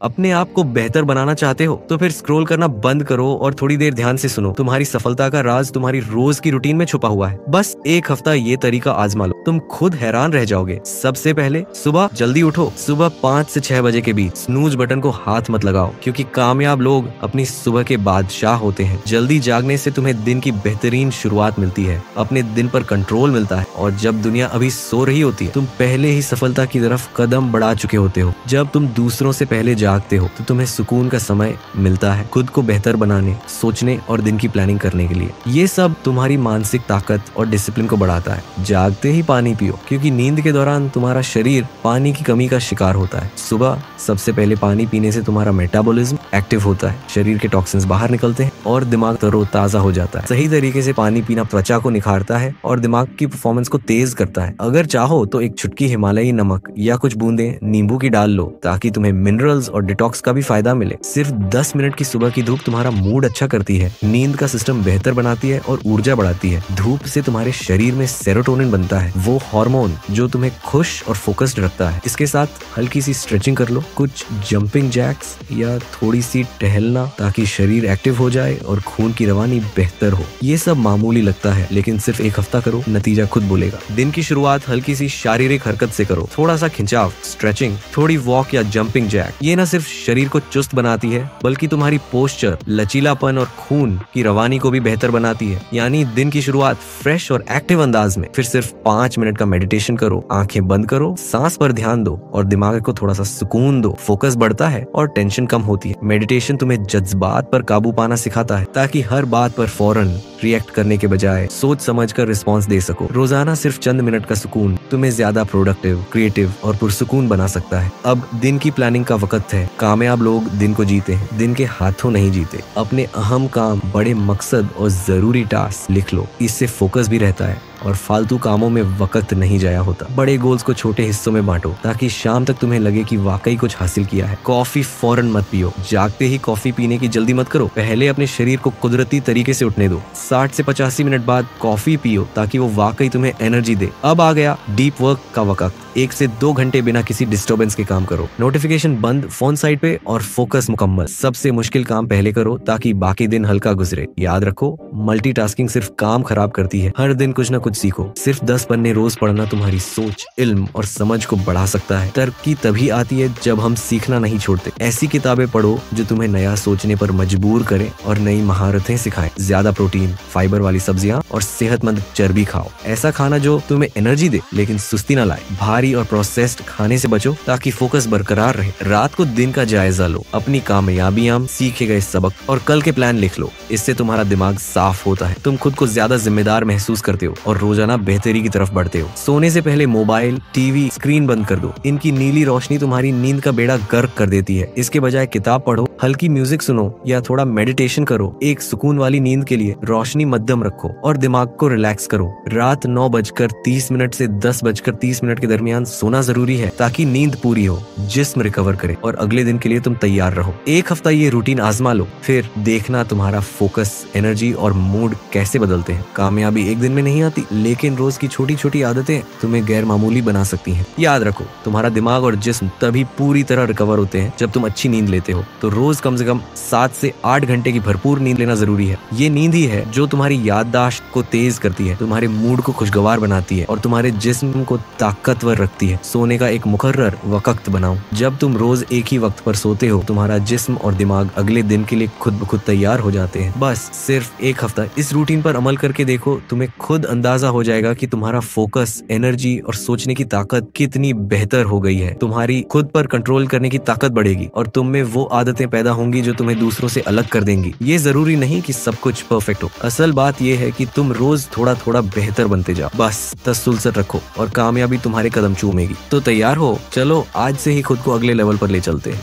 अपने आप को बेहतर बनाना चाहते हो तो फिर स्क्रॉल करना बंद करो और थोड़ी देर ध्यान से सुनो। तुम्हारी सफलता का राज तुम्हारी रोज की रूटीन में छुपा हुआ है। बस एक हफ्ता ये तरीका आजमा लो, तुम खुद हैरान रह जाओगे। सबसे पहले सुबह जल्दी उठो। सुबह 5 से 6 बजे के बीच स्नूज बटन को हाथ मत लगाओ, क्योंकि कामयाब लोग अपनी सुबह के बादशाह होते हैं। जल्दी जागने से तुम्हें दिन की बेहतरीन शुरुआत मिलती है, अपने दिन पर कंट्रोल मिलता है, और जब दुनिया अभी सो रही होती है तुम पहले ही सफलता की तरफ कदम बढ़ा चुके होते हो। जब तुम दूसरों से पहले जागते हो तो तुम्हें सुकून का समय मिलता है खुद को बेहतर बनाने, सोचने और दिन की प्लानिंग करने के लिए। ये सब तुम्हारी मानसिक ताकत और डिसिप्लिन को बढ़ाता है। जागते ही पानी पियो, क्योंकि नींद के दौरान तुम्हारा शरीर पानी की कमी का शिकार होता है। सुबह सबसे पहले पानी पीने से तुम्हारा मेटाबॉलिज्म एक्टिव होता है, शरीर के टॉक्सिन्स बाहर निकलते हैं और दिमाग तरोताजा हो जाता है। सही तरीके से पानी पीना त्वचा को निखारता है और दिमाग की परफॉर्मेंस को तेज करता है। अगर चाहो तो एक चुटकी हिमालयी नमक या कुछ बूंदे नींबू की डाल लो, ताकि तुम्हें मिनरल्स और डिटॉक्स का भी फायदा मिले। सिर्फ 10 मिनट की सुबह की धूप तुम्हारा मूड अच्छा करती है, नींद का सिस्टम बेहतर बनाती है और ऊर्जा बढ़ाती है। धूप से तुम्हारे शरीर में सेरोटोनिन बनता है, वो हार्मोन जो तुम्हें खुश और फोकस्ड रखता है। इसके साथ हल्की सी स्ट्रेचिंग कर लो, कुछ जंपिंग जैक्स या थोड़ी सी टहलना, ताकि शरीर एक्टिव हो जाए और खून की रवानी बेहतर हो। ये सब मामूली लगता है, लेकिन सिर्फ एक हफ्ता करो, नतीजा खुद बोलेगा। दिन की शुरुआत हल्की सी शारीरिक हरकत से करो, थोड़ा सा खिंचाव, स्ट्रेचिंग, थोड़ी वॉक या जंपिंग जैक। ये न सिर्फ शरीर को चुस्त बनाती है, बल्कि तुम्हारी पोस्चर, लचीलापन और खून की रवानी को भी बेहतर बनाती है। यानी दिन की शुरुआत फ्रेश और एक्टिव अंदाज में। फिर सिर्फ 5 मिनट का मेडिटेशन करो, आंखें बंद करो, सांस पर ध्यान दो और दिमाग को थोड़ा सा सुकून दो। फोकस बढ़ता है और टेंशन कम होती है। मेडिटेशन तुम्हें जज्बात पर काबू पाना सिखाता है, ताकि हर बात पर फौरन रिएक्ट करने के बजाय सोच समझकर रिस्पॉन्स दे सको। रोजाना सिर्फ चंद मिनट का सुकून तुम्हें ज्यादा प्रोडक्टिव, क्रिएटिव और पुरसुकून बना सकता है। अब दिन की प्लानिंग का वक्त है। कामयाब लोग दिन को जीते हैं, दिन के हाथों नहीं जीते। अपने अहम काम, बड़े मकसद और जरूरी टास्क लिख लो, इससे फोकस भी रहता है और फालतू कामों में वक्त नहीं जाया होता। बड़े गोल्स को छोटे हिस्सों में बांटो, ताकि शाम तक तुम्हें लगे कि वाकई कुछ हासिल किया है। कॉफी फौरन मत पियो, जागते ही कॉफी पीने की जल्दी मत करो। पहले अपने शरीर को कुदरती तरीके से उठने दो। 60 से 85 मिनट बाद कॉफी पियो, ताकि वो वाकई तुम्हें एनर्जी दे। अब आ गया डीप वर्क का वक्त। 1 से 2 घंटे बिना किसी डिस्टर्बेंस के काम करो, नोटिफिकेशन बंद, फोन साइड पे और फोकस मुकम्मल। सबसे मुश्किल काम पहले करो, ताकि बाकी दिन हल्का गुजरे। याद रखो, मल्टीटास्किंग सिर्फ काम खराब करती है। हर दिन कुछ न कुछ सीखो। सिर्फ 10 पन्ने रोज पढ़ना तुम्हारी सोच, इल्म और समझ को बढ़ा सकता है। तरक्की तभी आती है जब हम सीखना नहीं छोड़ते। ऐसी किताबें पढ़ो जो तुम्हें नया सोचने पर मजबूर करें और नई महारतें सिखाएं। ज्यादा प्रोटीन, फाइबर वाली सब्जियां और सेहतमंद चर्बी खाओ। ऐसा खाना जो तुम्हें एनर्जी दे लेकिन सुस्ती ना लाए। भारी और प्रोसेस्ड खाने से बचो, ताकि फोकस बरकरार रहे। रात को दिन का जायजा लो, अपनी कामयाबियां, सीखे गए सबक और कल के प्लान लिख लो। इससे तुम्हारा दिमाग साफ होता है, तुम खुद को ज्यादा जिम्मेदार महसूस करते हो और रोजाना बेहतरी की तरफ बढ़ते हो। सोने से पहले मोबाइल, टीवी, स्क्रीन बंद कर दो। इनकी नीली रोशनी तुम्हारी नींद का बेड़ा गर्क कर देती है। इसके बजाय किताब पढ़ो, हल्की म्यूजिक सुनो या थोड़ा मेडिटेशन करो। एक सुकून वाली नींद के लिए रोशनी मध्यम रखो और दिमाग को रिलैक्स करो। रात 9:30 से 10:30 के दरमियान सोना जरूरी है, ताकि नींद पूरी हो, जिस्म रिकवर करे और अगले दिन के लिए तुम तैयार रहो। एक हफ्ता ये रूटीन आजमा लो, फिर देखना तुम्हारा फोकस, एनर्जी और मूड कैसे बदलते हैं। कामयाबी एक दिन में नहीं आती, लेकिन रोज की छोटी छोटी आदतें तुम्हें गैर मामूली बना सकती हैं। याद रखो, तुम्हारा दिमाग और जिस्म तभी पूरी तरह रिकवर होते हैं जब तुम अच्छी नींद लेते हो। तो रोज कम से कम 7 से 8 घंटे की भरपूर नींद लेना जरूरी है। ये नींद ही है जो तुम्हारी याददाश्त को तेज करती है, तुम्हारे मूड को खुशगवार बनाती है और तुम्हारे जिस्म को ताकतवर रखती है। सोने का एक मुकर्रर वक्त बनाओ। जब तुम रोज एक ही वक्त पर सोते हो, तुम्हारा जिस्म और दिमाग अगले दिन के लिए खुद ब खुद तैयार हो जाते हैं। बस सिर्फ एक हफ्ता इस रूटीन पर अमल करके देखो, तुम्हें खुद अंदाजा हो जाएगा कि तुम्हारा फोकस, एनर्जी और सोचने की ताकत कितनी बेहतर हो गई है। तुम्हारी खुद पर कंट्रोल करने की ताकत बढ़ेगी और तुम में वो आदतें पैदा होंगी जो तुम्हें दूसरों से अलग कर देंगी। ये जरूरी नहीं कि सब कुछ परफेक्ट हो, असल बात ये है कि तुम रोज थोड़ा थोड़ा बेहतर बनते जाओ। बस तसल्सल रखो और कामयाबी तुम्हारे कदम चूमेगी। तो तैयार हो, चलो आज से ही खुद को अगले लेवल पर ले चलते हैं।